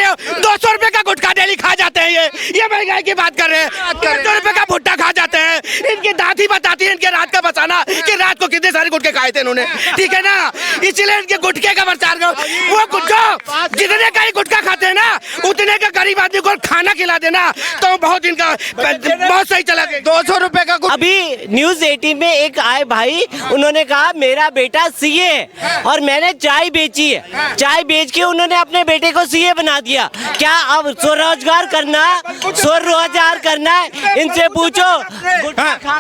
हो? 200 रुपए का गुटखा डेली खा जाते हैं ये महंगाई की बात कर रहे हैं। 200 रुपए का भुट्टा खा जाते हैं। इनकी दादी बताती है इनके रात का बचाना कि रात को कितने सारे गुटखे खाए थे इन्होंने, ठीक है ना, इसलिए इनके गुटखे का प्रचार करो। वो गुटखा जितने का ही गुटखा खाते हैं ना उतने का गरीब आदमी को खाना खिला देना तो बहुत इनका बहुत सही चला गया। 200 रुपए का अभी न्यूज 18 में एक आए भाई, उन्होंने कहा मेरा बेटा सीए है और मैंने चाय बेची है, चाय बेच के उन्होंने अपने बेटे को सीए बना दिया। क्या अब स्वरोजगार करना है? इनसे पूछो।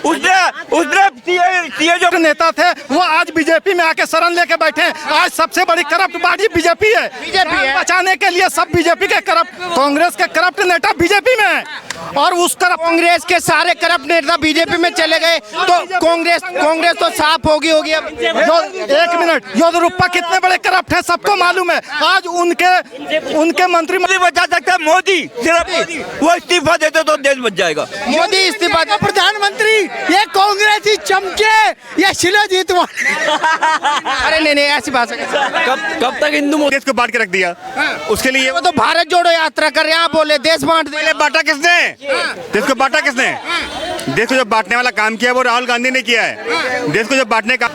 उसने जो नेता थे वो आज बीजेपी में आके शरण लेके बैठे हैं। आज सबसे बड़ी करप्ट पार्टी बीजेपी है। बचाने के लिए सब बीजेपी के करप्ट, कांग्रेस के करप्ट नेता बीजेपी में है और उस तरफ कांग्रेस के सारे करप्ट नेता बीजेपी में चले गए तो कांग्रेस तो साफ होगी अब। एक मिनट, योदरुप्पा कितने बड़े करप्ट हैं सबको मालूम है। आज उनके मंत्री बचा सकता है मोदी, सिर्फ वो इस्तीफा देते तो देश बच जाएगा। मोदी इस्तीफा दे। प्रधानमंत्री ये कांग्रेस ही चमके या शिलाजीत अरे नहीं ऐसी बात है। कब तक हिंदू देश को बांट के रख दिया उसके लिए वो तो भारत जोड़ो यात्रा कर रहे हैं, आप बोले देश बांट दे। बांटा किसने? देश को बांटा किसने? देश को जो बांटने वाला काम किया वो राहुल गांधी ने किया है। देश को जो बांटने का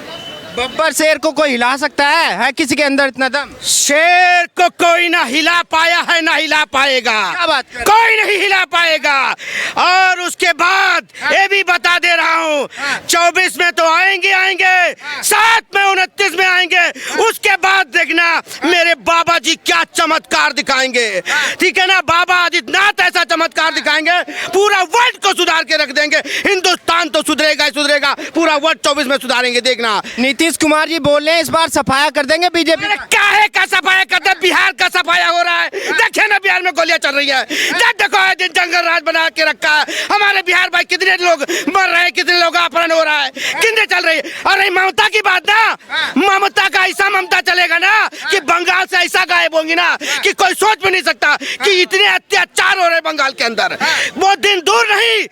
बब्बर शेर को कोई हिला सकता है किसी के अंदर इतना दम? शेर को कोई ना हिला पाया है ना हिला पाएगा। क्या बात कर? कोई नहीं हिला पाएगा। और उसके बाद ये भी बता दे रहा हूँ 24 में तो आएंगे 7 में 29 में आएंगे। उसके बाद देखना मेरे बाबा जी क्या चमत्कार दिखाएंगे, ठीक है ना। बाबा आदित्यनाथ ऐसा चमत्कार दिखाएंगे पूरा वर्ल्ड को सुधार के रख देंगे। हिंदुस्तान तो सुधरेगा ही सुधरेगा, पूरा वर्ल्ड 24 में सुधारेंगे देखना। नीतीश कुमार जी बोल रहे हैं इस बार सफाया कर देंगे बीजेपी। काहे का सफाया कर दे? बिहार का सफाया हो रहा है। देखिए ना बिहार में गोलियां चल रही है। देखो दिन जंगल राज बना के रखा है हमारे बिहार भाई। कितने लोग मर रहे हैं, कितने लोग अपहरण हो रहा है, कितने चल रही है। और ममता की बात ना, ममता का ऐसा ममता चलेगा ना कि बंगाल से ऐसा गायब होंगी ना कि कोई सोच भी नहीं सकता कि इतने अत्याचार हो रहे बंगाल के अंदर। वो दिन दूर नहीं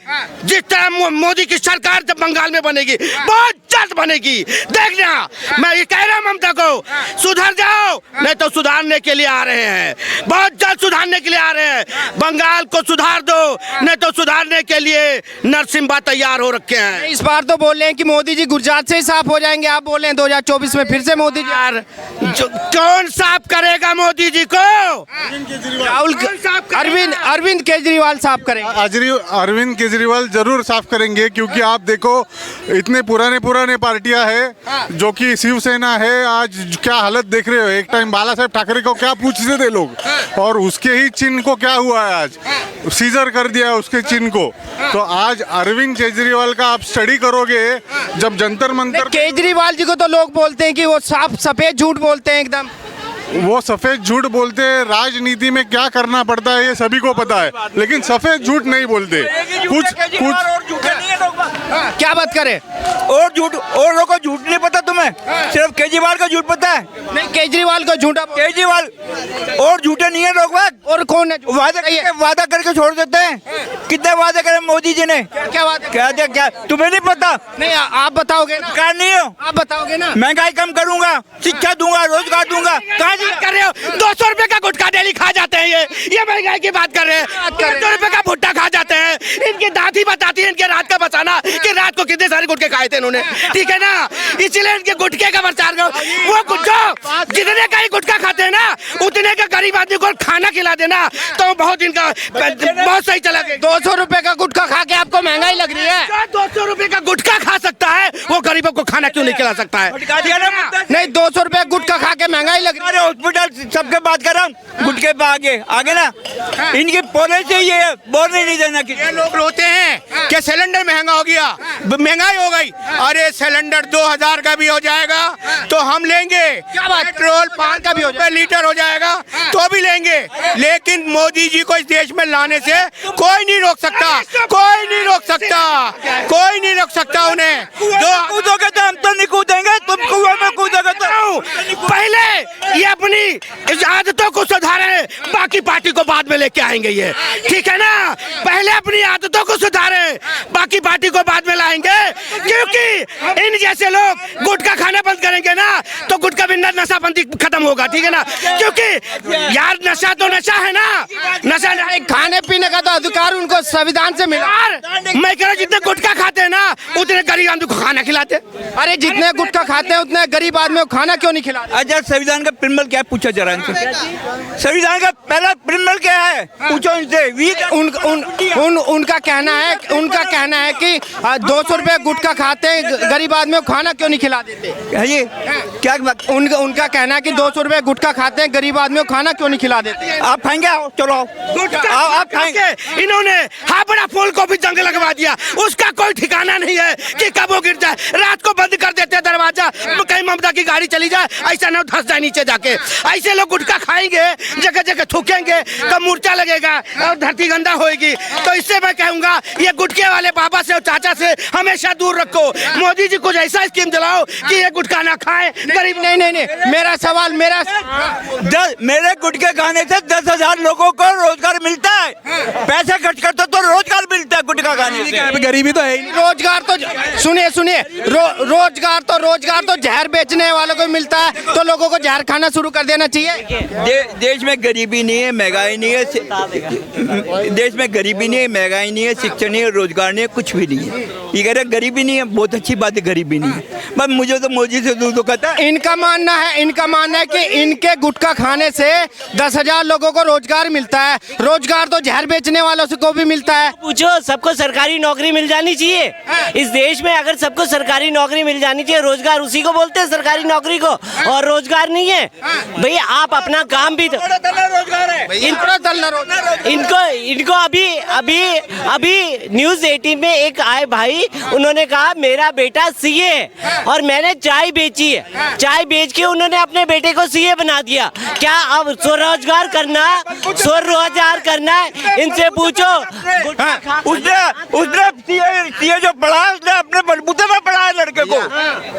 जिस तरह मोदी की सरकार जब बंगाल में बनेगी, बहुत जल्द बनेगी देखना। मैं ये कह रहा हूं ममता को सुधर जाओ, नहीं तो सुधारने के लिए आ रहे हैं, बहुत जल्द सुधारने के लिए आ रहे हैं। बंगाल को सुधार दो, नहीं तो सुधारने के लिए नरसिम्हा तैयार हो रखे हैं। इस बार तो बोल रहे हैं कि मोदी जी गुजरात से ही साफ हो जाएंगे। आप बोल रहे हैं 2024 में फिर से मोदी जी। यार कौन साफ करेगा मोदी जी को? राहुल अरविंद केजरीवाल साफ करेंगे। अरविंद केजरीवाल जरूर साफ करेंगे क्योंकि आप देखो इतने पुराने पार्टियां हैं जो कि शिवसेना है। आज क्या हालत देख रहे हो, एक टाइम बाला साहेब ठाकरे को क्या पूछते थे लोग और उसके ही चिन्ह को क्या हुआ है, आज सीजर कर दिया उसके चिन्ह को। तो आज अरविंद केजरीवाल का आप स्टडी करोगे जब जंतर मंतर। केजरीवाल जी को तो लोग बोलते हैं कि वो साफ सफेद झूठ बोलते हैं एकदम। वो सफेद झूठ बोलते हैं, राजनीति में क्या करना पड़ता है ये सभी को पता है, लेकिन सफेद झूठ नहीं बोलते। कुछ क्या बात करे और झूठ और लोगों को झूठ नहीं पता तुम्हें, सिर्फ केजरीवाल का झूठ पता है। नहीं केजरीवाल को झूठा, केजरीवाल और झूठे नहीं है लोग। और कौन है? वादा करके छोड़ देते हैं। कितने वादे करे मोदी जी ने? क्या वादा? क्या तुम्हें नहीं पता? नहीं आप बताओगे ना। कार नहीं हो, आप बताओगे ना। महंगाई कम करूंगा, शिक्षा दूंगा, रोजगार दूंगा। कहाँ कर रहे हो? 200 रुपए का गुटखा डेली खा जाते हैं ये महंगाई की बात कर रहे हैं। 200 रुपए का भुट्टा खा जाते हैं। इनकी दादी बताती है इनके रात का बचाना कि रात को कितने सारे गुटखे खाए थे इन्होंने, ठीक है ना, इसलिए इनके गुटखे का प्रचार करो। वो गुटखा जितने का ही गुटखा खाते हैं ना उतने का गरीब आदमी को खाना खिला देना तो बहुत इनका बहुत सही चला गया। 200 रुपए का गुटखा खा के आपको महंगाई लग रही है? 200 रुपए का गुटखा खा सकता है वो गरीबों को खाना क्यों नहीं खिला सकता है? नहीं 200 रुपए गुटखा खा के महंगाई लग रही है। हॉस्पिटल सबके बात कर रहा हूँ, गुटखे पे आगे ना इनकी पॉलिसी ये बोलने नहीं देना। ये लोग रोते हैं कि सिलेंडर महंगा हो गया, महंगाई हो गई। अरे सिलेंडर 2000 का भी हो जाएगा तो हम लेंगे। क्या बात? पेट्रोल 5 का भी हो जाएगा, लीटर हो जाएगा तो भी लेंगे। लेकिन मोदी जी को इस देश में लाने से कोई नहीं रोक सकता, कोई नहीं रोक सकता, कोई नहीं रोक सकता उन्हें। कूदोगे तो हम तो नहीं कूदेंगे, तुम कुएं में कूदोगे तो पहले ये अपनी इस आदतों को सुधारे, बाकी पार्टी को बाद में लेके आएंगे ये, ठीक है ना। पहले अपनी आदतों को सुधारे, बाकी पार्टी को बाद में लाएंगे, क्योंकि इन जैसे लोग गुटखा खाना बंद करेंगे ना तो गुटखा बिना नशाबंदी खत्म होगा, ठीक है ना। क्योंकि यार नशा तो नशा है ना, नशा खाने पीने का तो अधिकार उनको संविधान से मिला। मैं कह रहा हूं जितने गुटखा खाते हैं ना उतने गरीब आदमी को खाना खिलाते। अरे जितने गुटखा खाते हैं उतने गरीब आदमी को खाना क्यों नहीं खिलाते? अच्छा संविधान का प्रिंसिपल क्या है पूछा जरा इनसे, संविधान का पहला प्रिंसिपल क्या है पूछो इनसे। उनका कहना है कि 200 रुपए गुटखा खाते हैं गरीब आदमी को खाना क्यों नहीं खिला देते? है ये क्या बात? उनका कहना है कि 200 रुपए गुटखा खाते हैं गरीब आदमी को खाना क्यों नहीं खिला देते? आप खाएंगे? आओ चलो आओ। गुटखा आप खाएंगे। इन्होंने हावड़ा पुल को भी जंग लगवा दिया, उसका कोई ठिकाना नहीं है कि कब वो गिर जाए। रात को बंद कर देते हैं दरवाजा, कहीं ममता की गाड़ी चली जाए, ऐसा ना धंस जाए नीचे जाके। ऐसे लोग गुटखा खाएंगे, जगह जगह थूकेंगे तो मूर्छा लगेगा और धरती गंदा होएगी। तो इससे मैं कहूंगा ये गुटखे वाले बाबा से और चाचा से हमेशा दूर रखो। मोदी जी कुछ ऐसा स्कीम दिलाओ कि ये गुटखा ना खाए गरीब। नहीं, मेरा सवाल मेरे गुटखे खाने से 10,000 लोगों को रोजगार मिलता है। पैसे खर्च करते तो रोजगार मिलता है गुटखा खाने से। गरीबी तो है ही। रोजगार तो सुनिए रोजगार तो जहर बेचने वालों को मिलता है, तो लोगों को जहर खाना शुरू कर देना चाहिए। देश में गरीबी नहीं है, महंगाई नहीं है, देश में गरीबी नहीं है, महंगाई नहीं है, शिक्षा नहीं है, रोजगार नहीं है, कुछ भी नहीं है। ये कह रहे गरीबी नहीं है, बहुत अच्छी बात है, गरीबी नहीं है। बस मुझे तो मोदी से दूर तो कहता है। इनका मानना है कि इनके गुटखा खाने से 10,000 लोगों को रोजगार मिलता है। रोजगार तो जहर बेचने वालों से को भी मिलता है। पूछो सबको सरकारी नौकरी मिल जानी चाहिए इस देश में। अगर सबको सरकारी नौकरी मिल जानी चाहिए, रोजगार उसी को बोलते हैं सरकारी नौकरी को, और रोजगार नहीं है भाई। आप अपना काम भी रोजगार है इनको अभी न्यूज 18 में एक आए भाई, उन्होंने कहा मेरा बेटा सीए है और मैंने चाय बेची है, चाय बेच के उन्होंने अपने बेटे को सीए बना दिया। क्या अब स्वरोजगार करना है? इनसे पूछो। उसने सीए जो पढ़ा उसने अपने बलबूते में पढ़ा है लड़के को।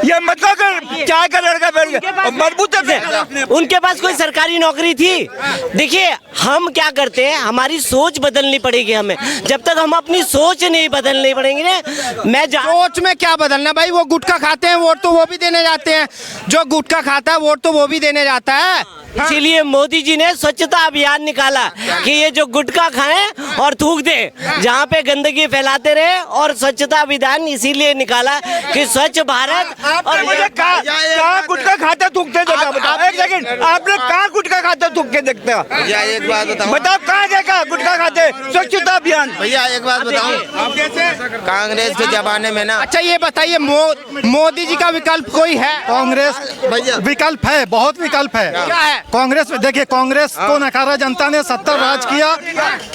ये मतलब चाय का लड़का बैठ गया बलबूते से। उनके पास कोई सरकारी नौकरी थी? देखिए हम क्या करते हैं, हमारी सोच बदलनी पड़ेगी हमें। जब तक हम अपनी सोच नहीं बदलनी पड़ेंगे ना, सोच में क्या बदलना भाई? वो गुटखा खाते हैं, वोट तो वो भी देने जाते हैं। जो गुटखा खाता है वोट तो वो भी देने जाता है। इसीलिए मोदी जी ने स्वच्छता अभियान निकाला कि ये जो गुटखा खाएं और थूक दे, जहाँ पे गंदगी फैलाते रहे, और स्वच्छता अभियान इसीलिए निकाला कि स्वच्छ भारत। और मुझे कहाँ गुटखा खाते थूकते देखा? बताओ एक सेकंड, आपने कहाँ गुटखा खाते थूक के देखते हो? भैया एक बात बताओ, बताओ कहाँ देखा गुटखा खाते स्वच्छता अभियान? भैया एक बात बताऊं, कांग्रेस के जमाने में ना। अच्छा ये बताइए, मोदी जी का विकल्प कोई है? कांग्रेस विकल्प है, बहुत विकल्प है। क्या है? कांग्रेस देखिए, कांग्रेस को नकारा जनता ने, 70 राज किया,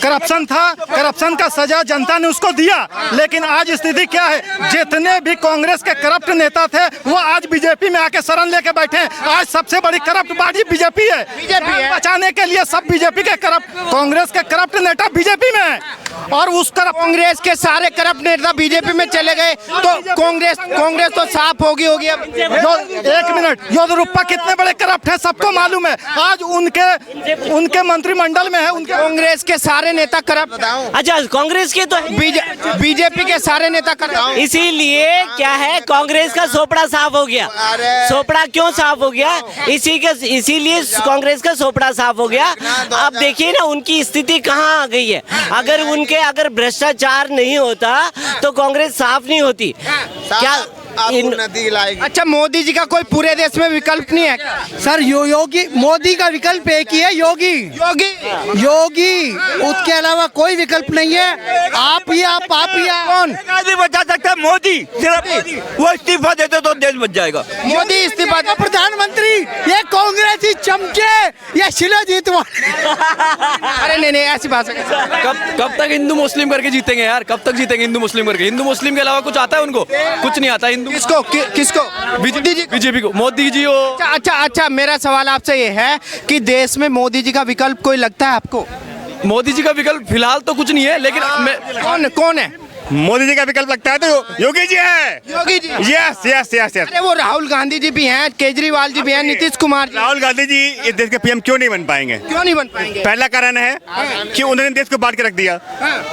करप्शन था, करप्शन का सजा जनता ने उसको दिया। लेकिन आज स्थिति क्या है? जितने भी कांग्रेस के करप्ट नेता थे वो आज बीजेपी में आके शरण लेके बैठे हैं। आज सबसे बड़ी करप्ट पार्टी बीजेपी है। बचाने के लिए सब बीजेपी के कांग्रेस के करप्ट नेता बीजेपी में है, और उस कांग्रेस के सारे करप्ट नेता बीजेपी में चले गए तो कांग्रेस तो साफ होगी अब। एक मिनट, येदियुरप्पा कितने बड़े करप्ट है सबको मालूम है। आज उनके मंत्रिमंडल में है, उनके कांग्रेस के सारे नेता करप्ट। अच्छा कांग्रेस के तो बीजेपी के सारे नेता करप्ट। इसीलिए क्या है, कांग्रेस का सोपड़ा साफ हो गया। सोपड़ा क्यों साफ हो गया? इसीलिए कांग्रेस का सोपड़ा साफ हो गया। अब देखिए ना उनकी स्थिति कहाँ आ गई है। अगर भ्रष्टाचार नहीं होता तो कांग्रेस साफ नहीं होती। क्या अच्छा मोदी जी का कोई पूरे देश में विकल्प नहीं है? सर योगी, मोदी का विकल्प एक ही है, योगी। उसके अलावा कोई विकल्प नहीं है। आप ही कौन बचा सकता है? मोदी, सिर्फ मोदी। वो इस्तीफा देते तो देश बच जाएगा। मोदी इस्तीफा दे। प्रधानमंत्री ये कांग्रेसी चमचे, ये शिलाजीत अरे नहीं ऐसी बात है। कब तक हिंदू मुस्लिम करके जीतेंगे यार? कब तक जीतेंगे हिंदू मुस्लिम करके? हिंदू मुस्लिम के अलावा कुछ आता है उनको? कुछ नहीं आता हिंदू। किसको? बीजेपी को। मोदी जी हो। अच्छा मेरा सवाल आपसे ये है कि देश में मोदी जी का विकल्प कोई लगता है आपको? मोदी जी का विकल्प फिलहाल तो कुछ नहीं है, लेकिन कौन है? मोदी जी का विकल्प लगता है तो योगी जी है। Yogi ji. Yes yes yes yes. अरे वो राहुल गांधी जी भी हैं, केजरीवाल जी भी हैं, नीतीश कुमार जी। राहुल गांधी जी इस देश के पीएम क्यों नहीं बन पाएंगे? क्यों नहीं बन पाएंगे? पहला कारण है कि उन्होंने देश को बांट के रख दिया।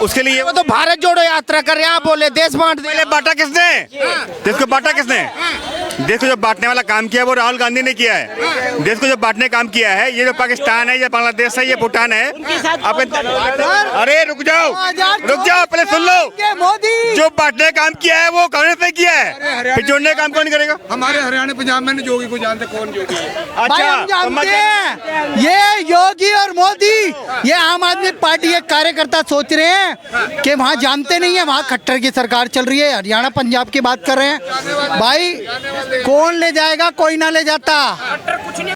उसके लिए वो तो भारत जोड़ो यात्रा कर रहे हैं, आप बोले देश बांट दे। पहले बांटा किसने? देश को बांटा किसने? देश को जो बांटने वाला काम किया है वो राहुल गांधी ने किया है। देश को जो बांटने का काम किया है, ये जो पाकिस्तान है, ये बांग्लादेश है, ये भूटान है। अरे रुक जाओ पहले सुन लो। मोदी जो बांटने का काम किया है वो कांग्रेस ने किया है, फिर जोड़ने का काम कौन करेगा? हमारे हरियाणा पंजाब में जोगी को जानते कौन जोगी है? भाई हम जानते हैं ये योगी और मोदी, ये आम आदमी पार्टी के कार्यकर्ता सोच रहे हैं कि वहाँ जानते नहीं है, वहाँ खट्टर की सरकार चल रही है। हरियाणा पंजाब की बात कर रहे हैं भाई, कौन ले जाएगा? कोई ना ले जाता।